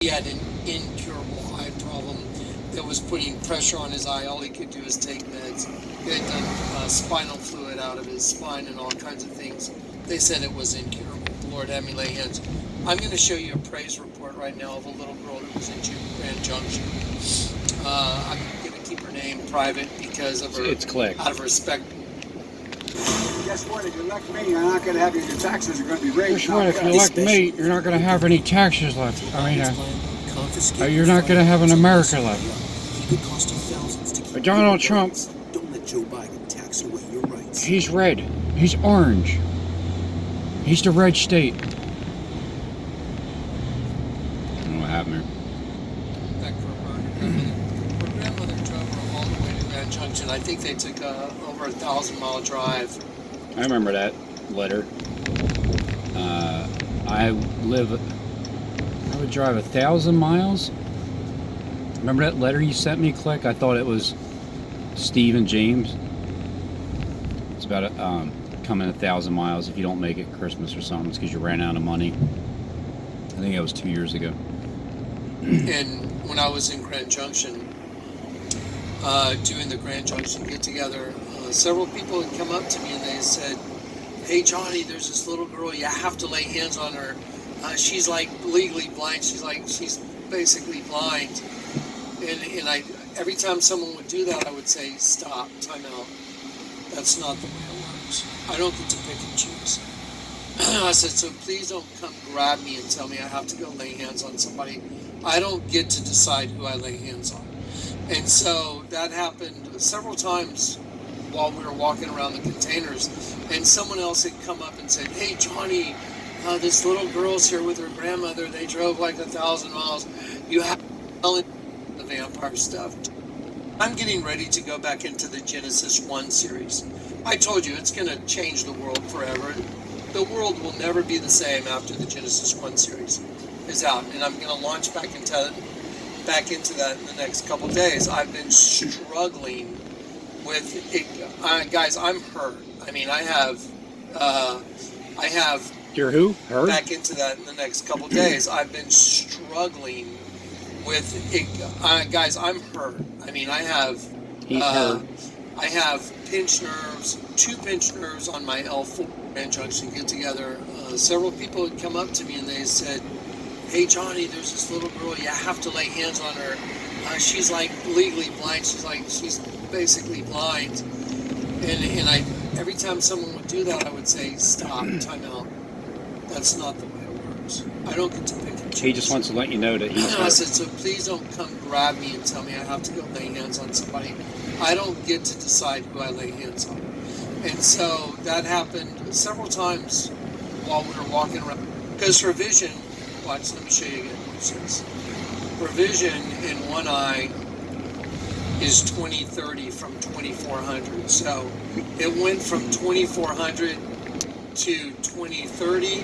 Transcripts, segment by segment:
He had an incurable eye problem that was putting pressure on his eye. All he could do is take meds. They had done spinal fluid out of his spine and all kinds of things. They said it was incurable. The Lord had me lay hands. I'm going to show you a praise report right now of a little girl that was in Grand Junction. I'm going to keep her name private because of her. It's click. Out of respect. Guess what? If you elect me, you're not going to have your taxes are going to be raised. Guess what? If you elect me, you're not going to have any taxes left. I mean, you're not going to have an America left. But Donald Trump, Don't let Joe Biden tax away your rights. he's red. He's orange. He's the red state. I don't know what happened Back for her grandmother drove her all the way to Grand Junction. I think they took over a 1,000-mile drive. there. I remember that letter. I would drive 1,000 miles. Remember that letter you sent me, Click? I thought it was Steve and James. It's about coming 1,000 miles if you don't make it Christmas or something. It's because you ran out of money. I think that was 2 years ago. And when I was in Grand Junction, doing the Grand Junction get-together, several people had come up to me and they said, "Hey Johnny, there's this little girl, you have to lay hands on her. She's like legally blind. She's basically blind." And every time someone would do that, I would say, "Stop, time out. That's not the way it works. I don't get to pick and choose." I said, "So please don't come grab me and tell me I have to go lay hands on somebody. I don't get to decide who I lay hands on." And so that happened several times while we were walking around the containers, and someone else had come up and said, "Hey Johnny, this little girl's here with her grandmother. They drove like 1,000 miles. You have to tell the vampire stuff." I'm getting ready to go back into the Genesis 1 series. I told you it's going to change the world forever. The world will never be the same after the Genesis 1 series is out, and I'm going to launch back into that in the next couple days. I've been struggling with it. Guys, I'm hurt. I mean, I have You're who? Her? back into that in the next couple days. I've been struggling with it. Guys, I'm hurt. I mean, I have He's her. I have pinched nerves, 2 pinched nerves on my L4 Grand Junction get together. Several people had come up to me and they said, "Hey Johnny, there's this little girl, you have to lay hands on her. She's like legally blind. She's basically blind." And every time someone would do that, I would say, "Stop, time out. That's not the way it works. I don't get to pick and choose." He just wants to let you know that he's I her. said, "So please don't come grab me and tell me I have to go lay hands on somebody. I don't get to decide who I lay hands on." And so that happened several times while we were walking around. Because her vision, watch, let me show you again. Her vision in one eye is 20/30 from 2400. So it went from 2400 to 20/30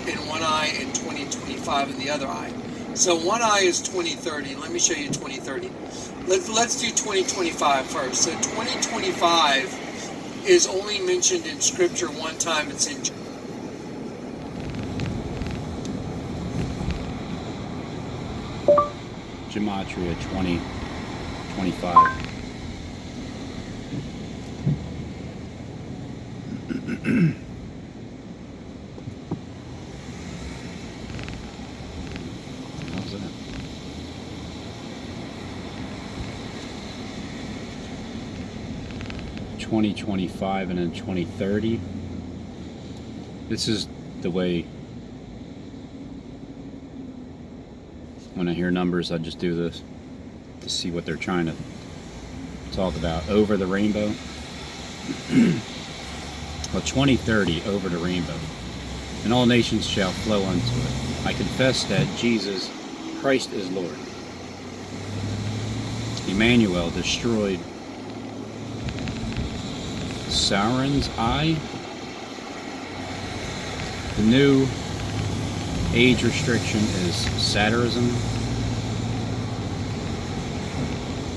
in one eye and 20/25 in the other eye. So one eye is 20/30. Let me show you 20/30. Let's do 20/25 first. So 20/25 is only mentioned in Scripture one time. It's in Gematria 2025. How's that? $20.25 and then $20.30. This is the way when I hear numbers, I just do this to see what they're trying to talk about. Over the rainbow. Well, 2030, over the rainbow. And all nations shall flow unto it. I confess that Jesus Christ is Lord. Emmanuel destroyed Sauron's eye. The new age restriction is satirism,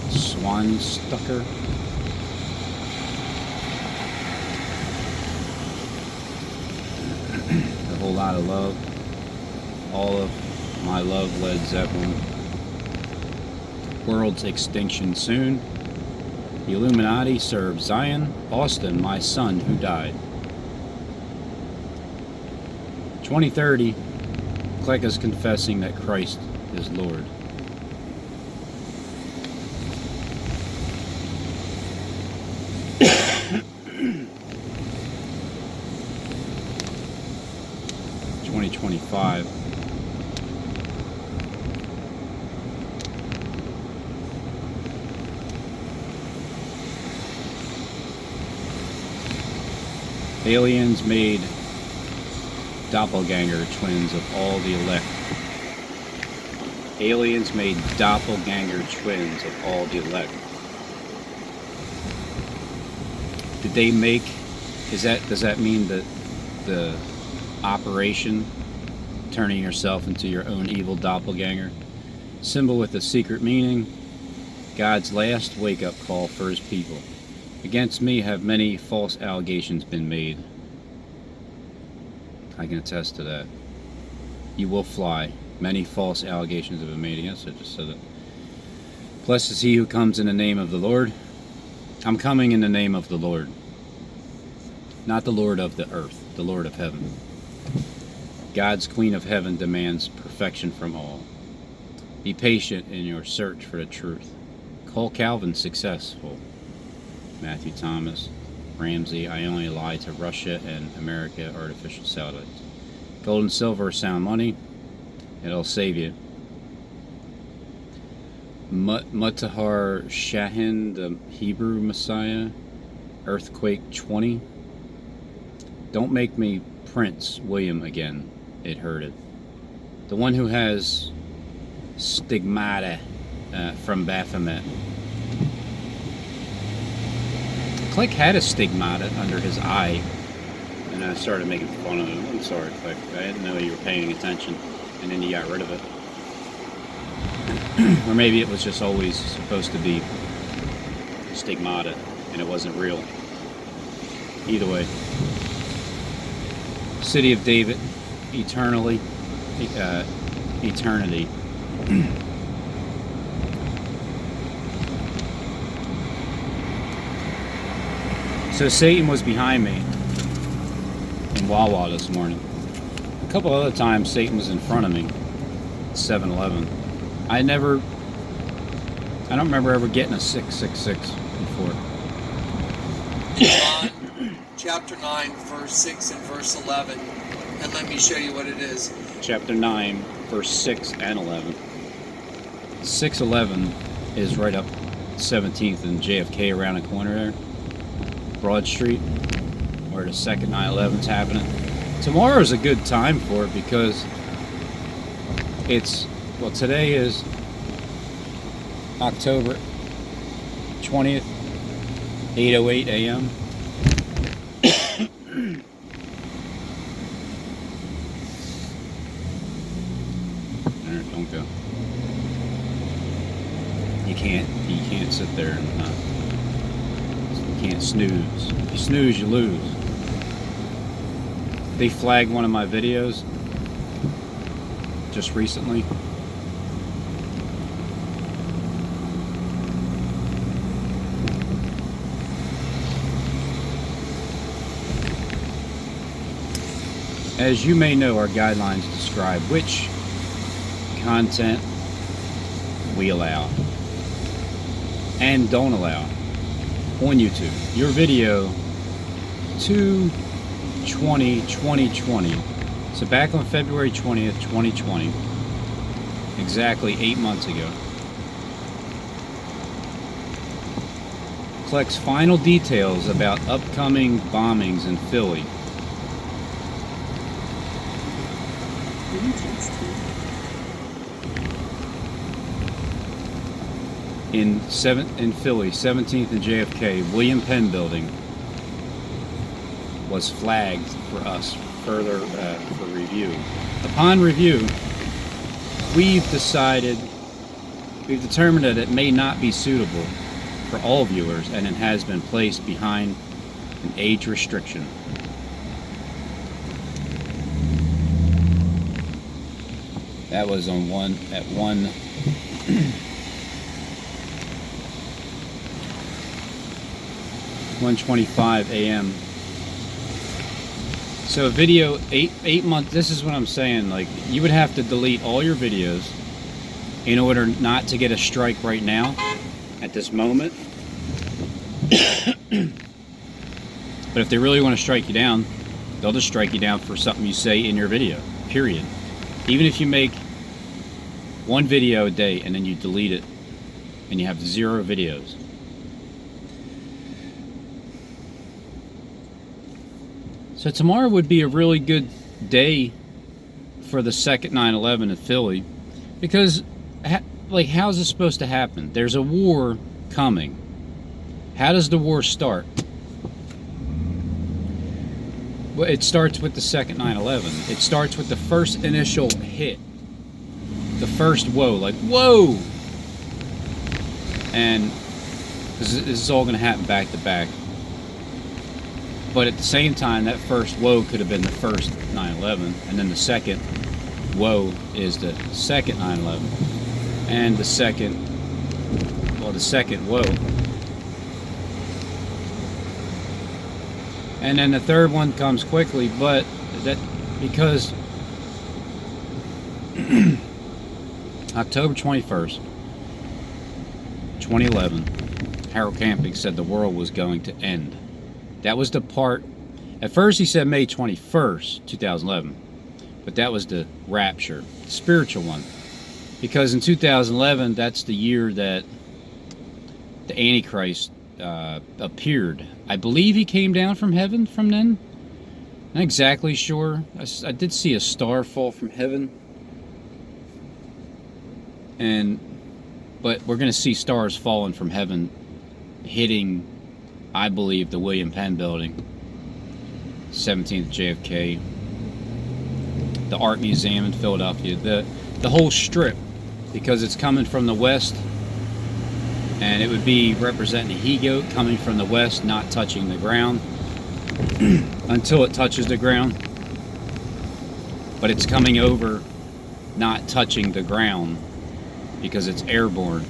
Swanstucker, a whole lot of love, all of My love, Led Zeppelin. World's extinction soon. The Illuminati serve Zion. Austin, my son who died. 2030. Click is confessing that Christ is Lord. $20.25. Aliens made doppelganger twins of all the elect. Aliens made doppelganger twins of all the elect. Did they make, does that mean that the operation, turning yourself into your own evil doppelganger? Symbol with a secret meaning. God's last wake-up call for his people. Against me have many false allegations been made. I can attest to that. You will fly. Many false allegations have been made against it. Just so that. Blessed is he who comes in the name of the Lord. I'm coming in the name of the Lord. Not the Lord of the earth, the Lord of heaven. God's Queen of Heaven demands perfection from all. Be patient in your search for the truth. Call Calvin successful. Matthew Thomas. Ramsey, I only lie to Russia and America, artificial satellites. Gold and silver are sound money. It'll save you. Mutahar Shahin, the Hebrew Messiah. Earthquake 20. Don't make me Prince William again. It hurted. The one who has stigmata from Baphomet. Click had a stigmata under his eye, and I started making fun of him. I'm sorry, Click. I didn't know you were paying attention, and then you got rid of it. Or maybe it was just always supposed to be stigmata, and it wasn't real. Either way. City of David, eternity. So Satan was behind me in Wawa this morning. A couple other times Satan was in front of me at 7-Eleven. I don't remember ever getting a 666 before. John chapter 9, verse 6 and verse 11. And let me show you what it is. Chapter 9, verse 6 and 11. 611 is right up 17th and JFK around the corner there. Broad Street, where the second 9/11's happening. Tomorrow's a good time for it because today is October 20th, 8:08 a.m. Alright, don't go. You can't sit there and you can't snooze. If you snooze, you lose. They flagged one of my videos just recently. As you may know, our guidelines describe which content we allow and don't allow on YouTube. Your video 2/20/2020. So back on February 20th, 2020, exactly 8 months ago, collects final details about upcoming bombings in Philly. In Philly, 17th and JFK, William Penn Building was flagged for us further for review. Upon review, we've determined that it may not be suitable for all viewers, and it has been placed behind an age restriction. That was on 1:25 a.m. So a video, eight months, this is what I'm saying, like, you would have to delete all your videos in order not to get a strike right now, at this moment. But if they really want to strike you down, they'll just strike you down for something you say in your video, period. Even if you make one video a day and then you delete it and you have 0 videos. So tomorrow would be a really good day for the second 9/11 in Philly, because like, how's this supposed to happen? There's a war coming. How does the war start? Well, it starts with the second 9/11. It starts with the first initial hit. The first whoa, like, whoa! And this is all going to happen back to back. But at the same time, that first whoa could have been the first 9/11, and then the second whoa is the second 9/11, and the second whoa. And then the third one comes quickly, but that because October 21st, 2011, Harold Camping said the world was going to end. That was the part. At first he said May 21st, 2011, but that was the rapture, the spiritual one. Because in 2011, that's the year that the Antichrist appeared. I believe he came down from heaven from then. Not exactly sure. I did see a star fall from heaven. But we're going to see stars falling from heaven hitting, I believe, the William Penn Building, 17th JFK, the Art Museum in Philadelphia, the whole strip, because it's coming from the west, and it would be representing a he-goat coming from the west, not touching the ground until it touches the ground, but it's coming over, not touching the ground, because it's airborne.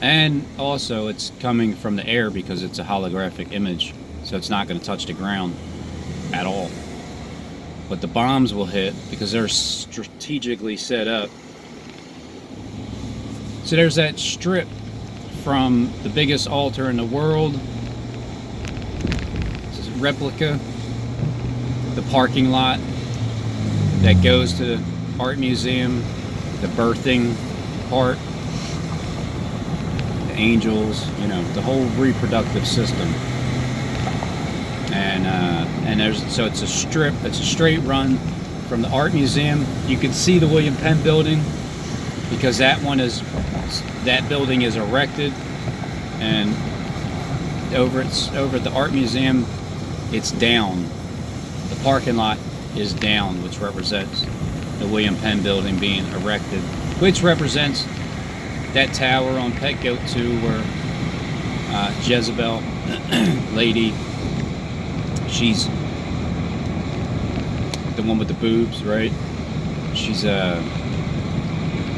And also it's coming from the air because it's a holographic image, so it's not going to touch the ground at all. But the bombs will hit because they're strategically set up. So there's that strip from the biggest altar in the world, this is a replica, the parking lot that goes to the art museum, the birthing part, the angels, you know, the whole reproductive system. And so it's a strip, it's a straight run from the art museum. You can see the William Penn building because that building is erected, and over at the art museum, it's down. The parking lot is down, which represents the William Penn building being erected, which represents that tower on Pet Goat 2 where Jezebel lady, she's the one with the boobs, right? She's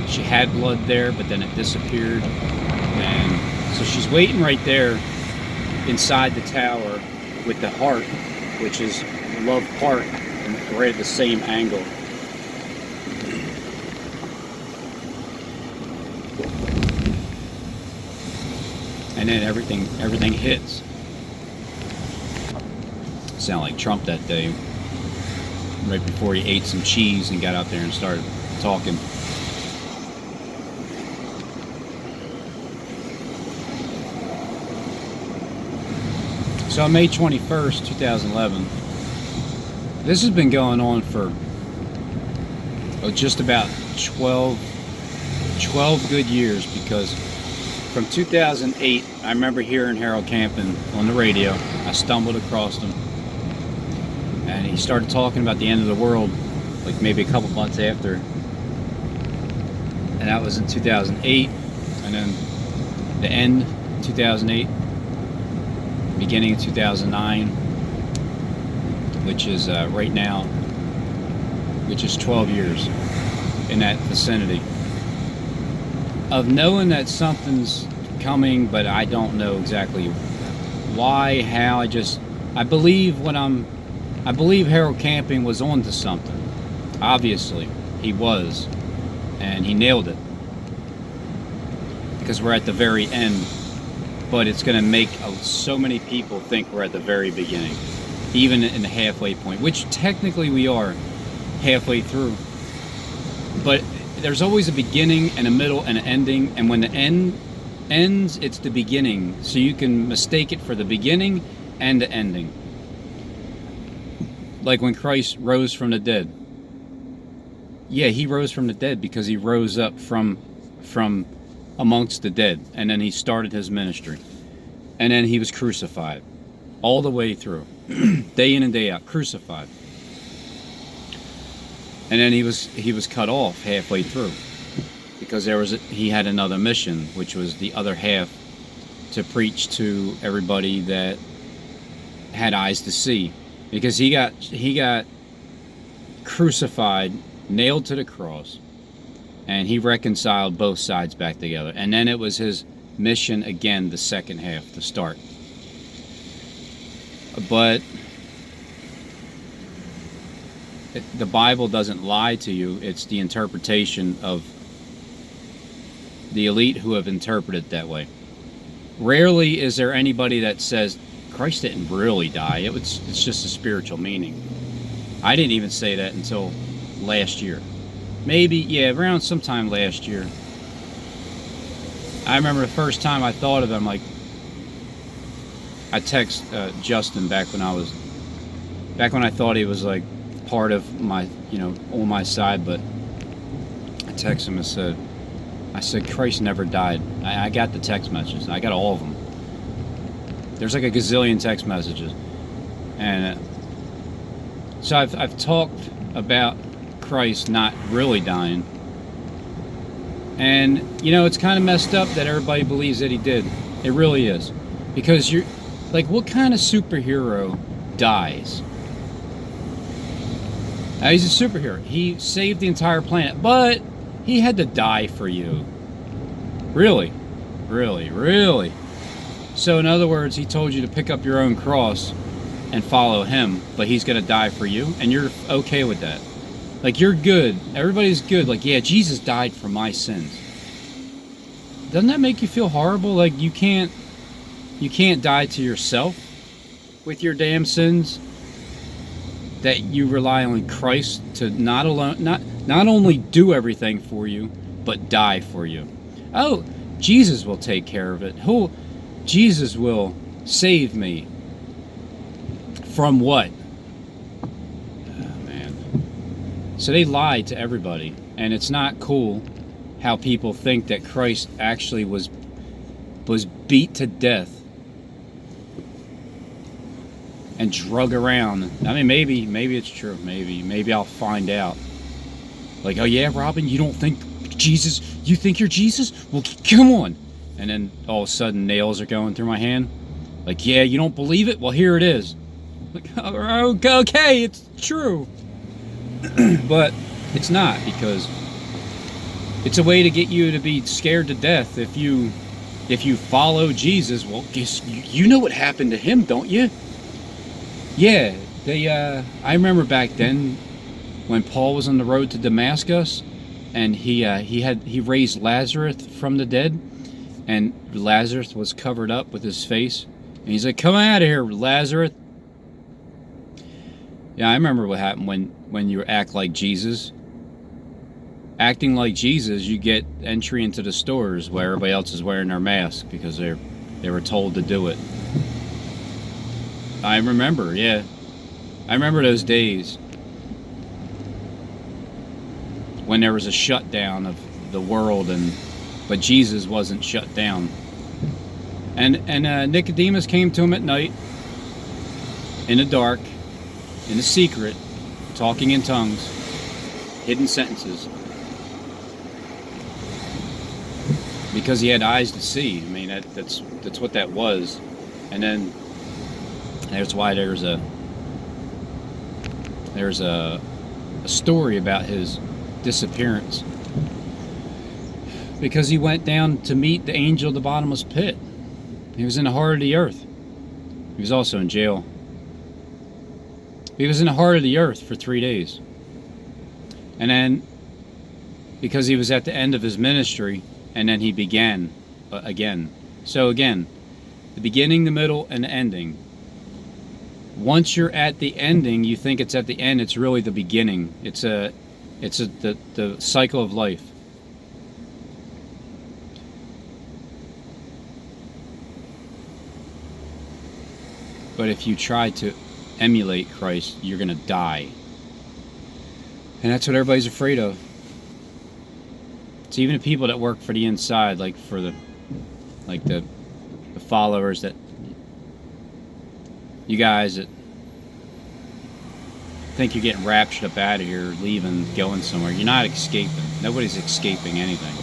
she had blood there, but then it disappeared, and so she's waiting right there inside the tower with the heart, which is Love Park, and right at the same angle. And then everything hits. Sound like Trump that day, right before he ate some cheese and got out there and started talking. So on May 21st, 2011, this has been going on for just about 12 good years, because from 2008, I remember hearing Harold Camping on the radio. I stumbled across him, and he started talking about the end of the world, like maybe a couple months after. And that was in 2008, and then the end 2008, beginning of 2009, which is right now, which is 12 years in that vicinity. Of knowing that something's coming, but I don't know exactly why, how. I believe Harold Camping was onto something. Obviously, he was, and he nailed it. Because we're at the very end, but it's going to make so many people think we're at the very beginning, even in the halfway point, which technically we are halfway through. But there's always a beginning and a middle and an ending, and when the end ends, it's the beginning, so you can mistake it for the beginning and the ending. Like when Christ rose from the dead. Yeah, he rose from the dead because he rose up from amongst the dead, and then he started his ministry, and then he was crucified all the way through, day in and day out, crucified. And then he was cut off halfway through because he had another mission, which was the other half, to preach to everybody that had eyes to see, because he got crucified, nailed to the cross, and he reconciled both sides back together. And then it was his mission again, the second half, to start. But the Bible doesn't lie to you. It's the interpretation of the elite who have interpreted it that way. Rarely is there anybody that says Christ didn't really die. It's just a spiritual meaning. I didn't even say that until last year. Maybe, yeah, around sometime last year. I remember the first time I thought of it, I'm like, I text Justin back when I thought he was like part of my, on my side, but I texted him and I said, Christ never died. I got the text messages. I got all of them. There's like a gazillion text messages. And so I've talked about Christ not really dying. And, it's kind of messed up that everybody believes that he did. It really is. Because you're, like, what kind of superhero dies? Now, he's a superhero. He saved the entire planet, but he had to die for you. Really? Really? Really? So, in other words, he told you to pick up your own cross and follow him, but he's going to die for you, and you're okay with that. Like, you're good. Everybody's good. Like, yeah, Jesus died for my sins. Doesn't that make you feel horrible? Like, you can't die to yourself with your damn sins? That you rely on Christ to not only do everything for you, but die for you. Oh, Jesus will take care of it. Jesus will save me. From what? Oh, man. So they lied to everybody, and it's not cool how people think that Christ actually was beat to death and drug around. I mean, maybe it's true. Maybe I'll find out. Like, oh yeah, Robin, you don't think Jesus? You think you're Jesus? Well, come on. And then all of a sudden, nails are going through my hand. Like, yeah, you don't believe it? Well, here it is. Like, oh, okay, it's true. But it's not, because it's a way to get you to be scared to death. If you follow Jesus, well, guess you know what happened to him, don't you? Yeah, I remember back then when Paul was on the road to Damascus, and he raised Lazarus from the dead, and Lazarus was covered up with his face, and he's like, "Come out of here, Lazarus." Yeah, I remember what happened when you act like Jesus. Acting like Jesus, you get entry into the stores where everybody else is wearing their mask because they were told to do it. I remember, yeah. I remember those days when there was a shutdown of the world, but Jesus wasn't shut down. And Nicodemus came to him at night, in the dark, in the secret, talking in tongues, hidden sentences, because he had eyes to see. I mean, that's what that was. And then that's why there's a story about his disappearance. Because he went down to meet the angel of the bottomless pit. He was in the heart of the earth. He was also in jail. He was in the heart of the earth for 3 days. And then, because he was at the end of his ministry, and then he began again. So again, the beginning, the middle, and the ending. Once you're at the ending, you think it's at the end. It's really the beginning. It's the cycle of life. But if you try to emulate Christ, you're going to die. And that's what everybody's afraid of. It's even the people that work for the inside, like the followers, that you guys that think you're getting raptured up out of here, leaving, going somewhere. You're not escaping. Nobody's escaping anything.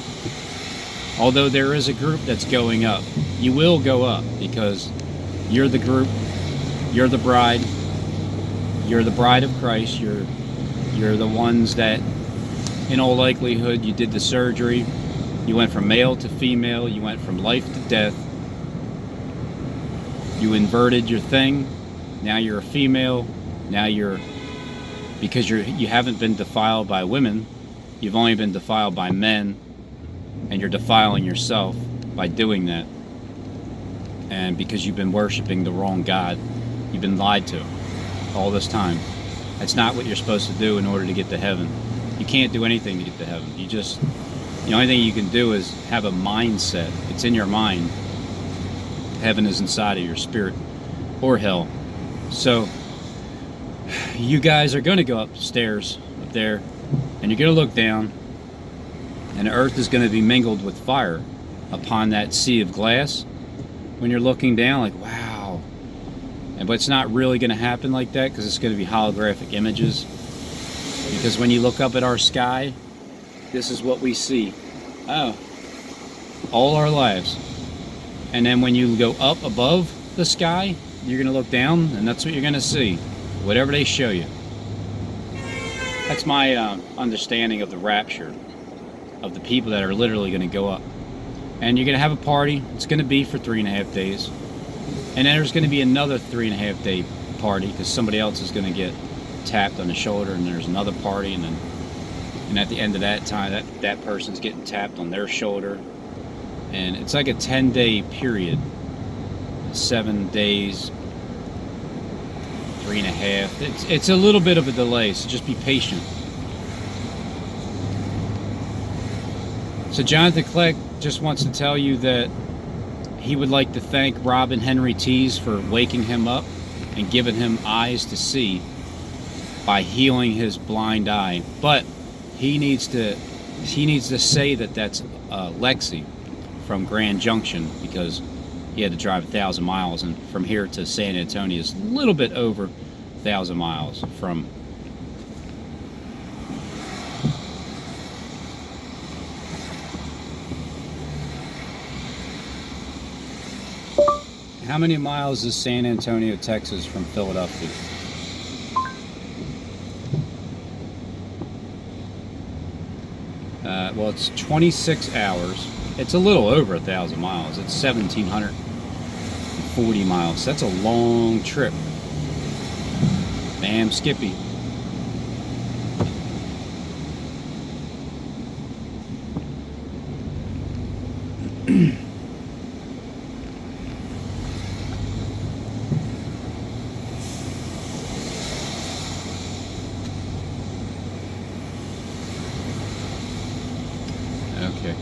Although there is a group that's going up. You will go up because you're the group. You're the bride. You're the bride of Christ. You're the ones that, in all likelihood, you did the surgery. You went from male to female. You went from life to death. You inverted your thing. Now you're a female. Now because you haven't been defiled by women. You've only been defiled by men. And you're defiling yourself by doing that. And because you've been worshiping the wrong God. You've been lied to all this time. That's not what you're supposed to do in order to get to heaven. You can't do anything to get to heaven. The only thing you can do is have a mindset. It's in your mind. Heaven is inside of your spirit, or hell. So you guys are going to go upstairs up there, and you're going to look down, and the earth is going to be mingled with fire upon that sea of glass. When you're looking down, like, wow. But it's not really going to happen like that, because it's going to be holographic images. Because when you look up at our sky, this is what we see. Oh, all our lives. And then when you go up above the sky, you're going to look down, and that's what you're going to see. Whatever they show you. That's my understanding of the rapture, of the people that are literally going to go up. And you're going to have a party. It's going to be for 3.5 days. And then there's going to be another 3.5 day party, because somebody else is going to get tapped on the shoulder, and there's another party, and at the end of that time, that person's getting tapped on their shoulder. And it's like a 10-day period. 7 days, 3.5. It's a little bit of a delay, so just be patient. So Jonathan Clegg just wants to tell you that he would like to thank Robin Henry Tees for waking him up and giving him eyes to see by healing his blind eye. But he needs to say that that's Lexi from Grand Junction, because he had to drive 1,000 miles, and from here to San Antonio is a little bit over 1,000 miles from. How many miles is San Antonio, Texas from Philadelphia? Well, it's 26 hours. It's a little over 1,000 miles. It's 1,740 miles. That's a long trip. Damn, Skippy. Okay.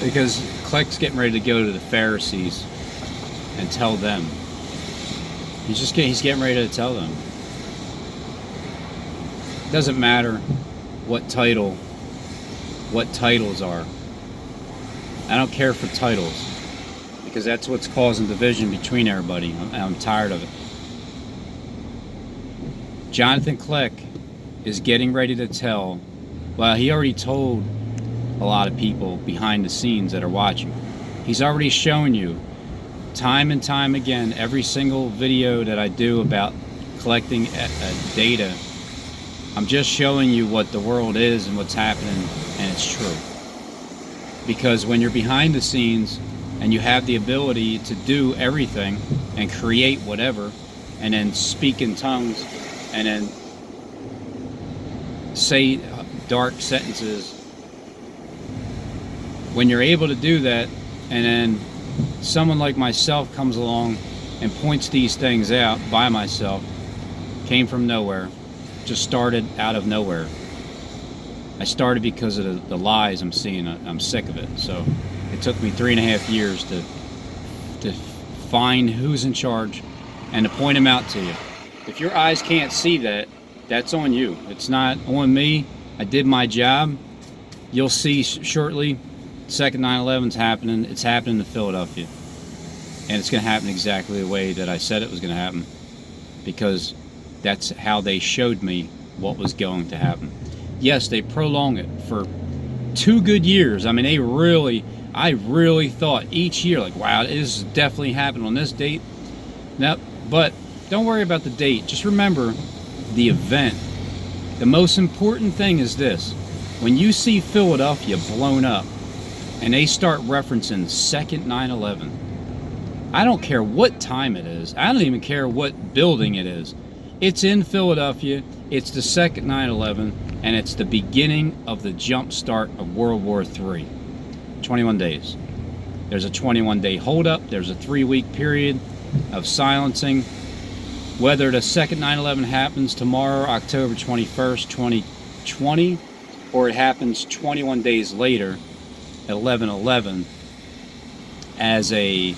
Because Kleck's getting ready to go to the Pharisees and tell them. He's getting ready to tell them. It doesn't matter what titles are. I don't care for titles, because that's what's causing division between everybody. I'm tired of it. Jonathan Clegg is getting ready to tell, well, he already told a lot of people behind the scenes that are watching. He's already shown you time and time again, every single video that I do about collecting data, I'm just showing you what the world is and what's happening, and it's true. Because when you're behind the scenes and you have the ability to do everything and create whatever, and then speak in tongues, and then say dark sentences, when you're able to do that, and then someone like myself comes along and points these things out by myself, came from nowhere, just started out of nowhere. I started because of the lies I'm seeing. I'm sick of it. So it took me 3.5 years to find who's in charge and to point them out to you. If your eyes can't see that, that's on you. It's not on me. I did my job. You'll see shortly, second 9/11's happening. It's happening in Philadelphia. And it's going to happen exactly the way that I said it was going to happen, because that's how they showed me what was going to happen. Yes, they prolonged it for 2 good years. I mean, I really thought each year, like, wow, this is definitely happening on this date. Nope. But don't worry about the date. Just remember the event. The most important thing is this. When you see Philadelphia blown up and they start referencing second 9/11, I don't care what time it is. I don't even care what building it is. It's in Philadelphia. It's the second 9/11, and it's the beginning of the jump start of World War III. 21 days. There's a 21-day holdup. There's a 3-week period of silencing. Whether the second 9/11 happens tomorrow, October 21st, 2020, or it happens 21 days later at 11/11 as a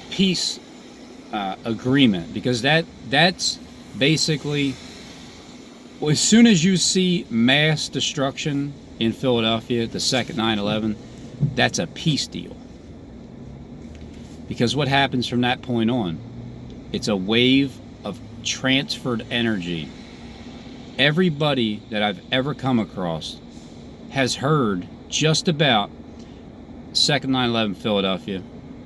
peace agreement, because that's basically, as soon as you see mass destruction in Philadelphia, the second 9/11, that's a peace deal. Because what happens from that point on? It's a wave of transferred energy. Everybody that I've ever come across has heard just about second 9/11 Philadelphia,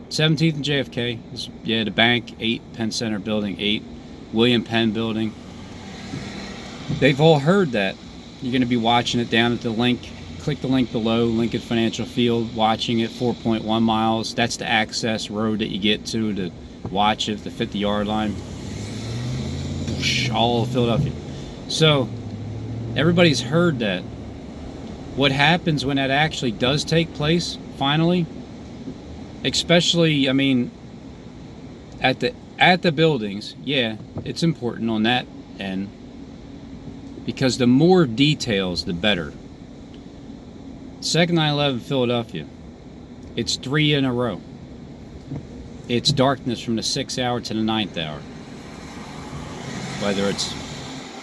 17th and JFK, yeah, the bank, 8, PennCenter building, 8, William Penn building. They've all heard that. You're going to be watching it down at the link. Click the link below, Lincoln Financial Field, watching it, 4.1 miles. That's the access road that you get to watch it, the 50-yard line. All of Philadelphia. So, everybody's heard that. What happens when that actually does take place, finally, especially, I mean, at the buildings, yeah, it's important on that end, because the more details, the better. Second 9/11 Philadelphia, it's 3 in a row. It's darkness from the 6th hour to the 9th hour. Whether it's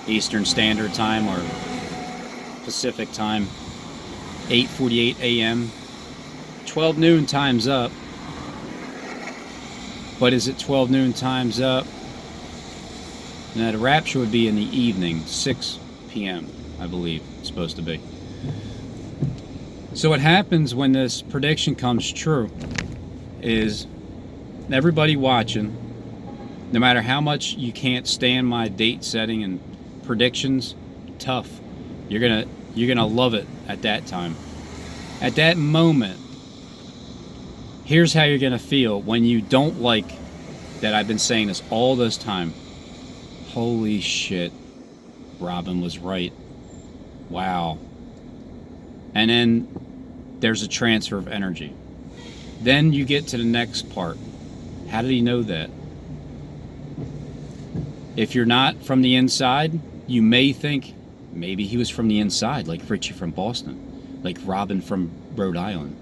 Eastern Standard Time or Pacific Time, 8:48 a.m. 12 noon time's up. But is it 12 noon time's up? Now the rapture would be in the evening, 6 p.m. I believe it's supposed to be. So what happens when this prediction comes true is everybody watching, no matter how much you can't stand my date setting and predictions, tough. You're gonna love it at that time. At that moment, here's how you're gonna feel when you don't like that I've been saying this all this time. Holy shit, Robin was right. Wow. And then there's a transfer of energy. Then you get to the next part. How did he know that? If you're not from the inside, you may think maybe he was from the inside, like Richie from Boston, like Robin from Rhode Island.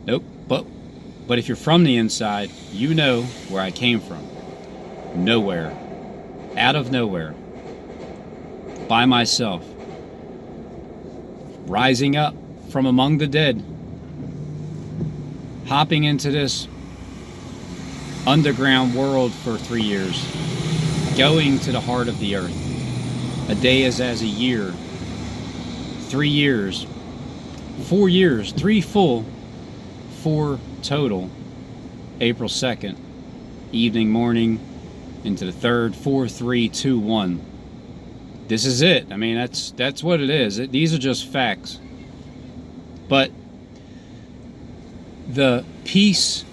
Nope. But if you're from the inside, you know where I came from. Nowhere. Out of nowhere. By myself. Rising up from among the dead. Hopping into this underground world for 3 years. Going to the heart of the earth. A day is as a year. 3 years. 4 years. 3 full. 4 total. April 2nd, evening, morning, into the 3rd, 4, 3, 2, 1. This is it. I mean, that's what it is. These are just facts. But the peace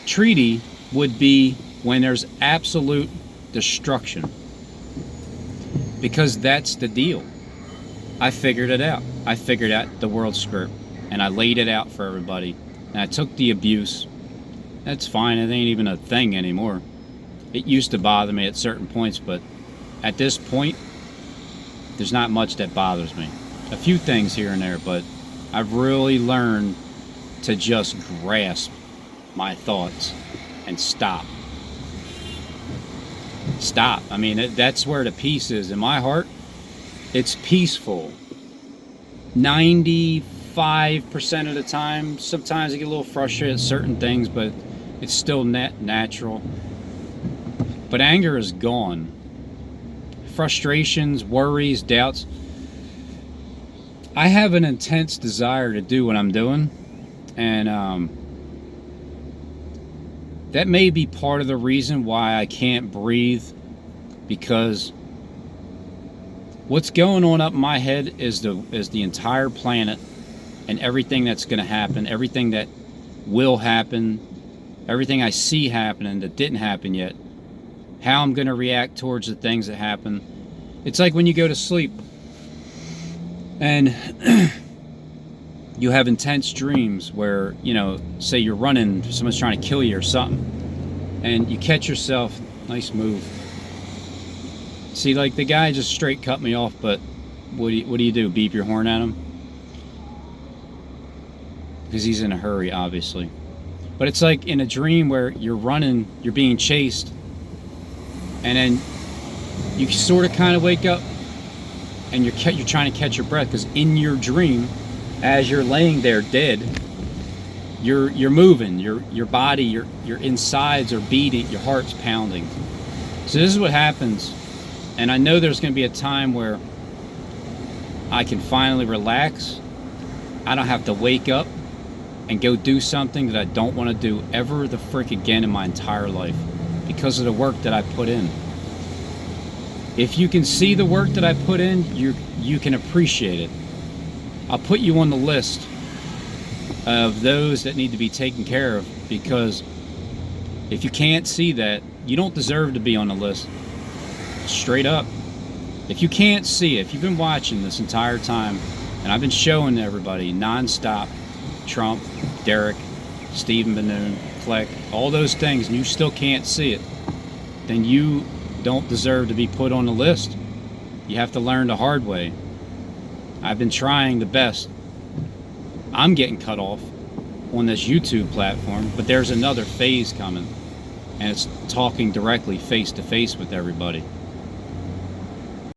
treaty would be when there's absolute destruction. Because that's the deal. I figured it out. I figured out the world script. And I laid it out for everybody. And I took the abuse. That's fine. It ain't even a thing anymore. It used to bother me at certain points, but at this point, there's not much that bothers me. A few things here and there, but I've really learned to just grasp my thoughts and stop. Stop. I mean, that's where the peace is. In my heart, it's peaceful. 95% of the time. Sometimes I get a little frustrated at certain things, but it's still natural. But anger is gone. Frustrations, worries, doubts. I have an intense desire to do what I'm doing, and that may be part of the reason why I can't breathe, because what's going on up in my head is the entire planet and everything that's going to happen, everything that will happen, everything I see happening that didn't happen yet, how I'm going to react towards the things that happen. It's like when you go to sleep and you have intense dreams where, you know, say you're running, someone's trying to kill you or something, and you catch yourself. Nice move. See, like the guy just straight cut me off, but what do you do? Beep your horn at him? Because he's in a hurry, obviously. But it's like in a dream where you're running, you're being chased, and then you sort of kind of wake up and you're trying to catch your breath, because in your dream, as you're laying there dead, you're moving, your body, your insides are beating, your heart's pounding. So this is what happens. And I know there's going to be a time where I can finally relax. I don't have to wake up and go do something that I don't want to do ever the frick again in my entire life, because of the work that I put in. If you can see the work that I put in, you can appreciate it. I'll put you on the list of those that need to be taken care of, because if you can't see that, you don't deserve to be on the list. Straight up. If you can't see it, if you've been watching this entire time, and I've been showing everybody non-stop, Trump, Derek, Stephen Banoon, Fleck, all those things, and you still can't see it, then you don't deserve to be put on the list. You have to learn the hard way. I've been trying the best. I'm getting cut off on this YouTube platform, but there's another phase coming, and it's talking directly face to face with everybody.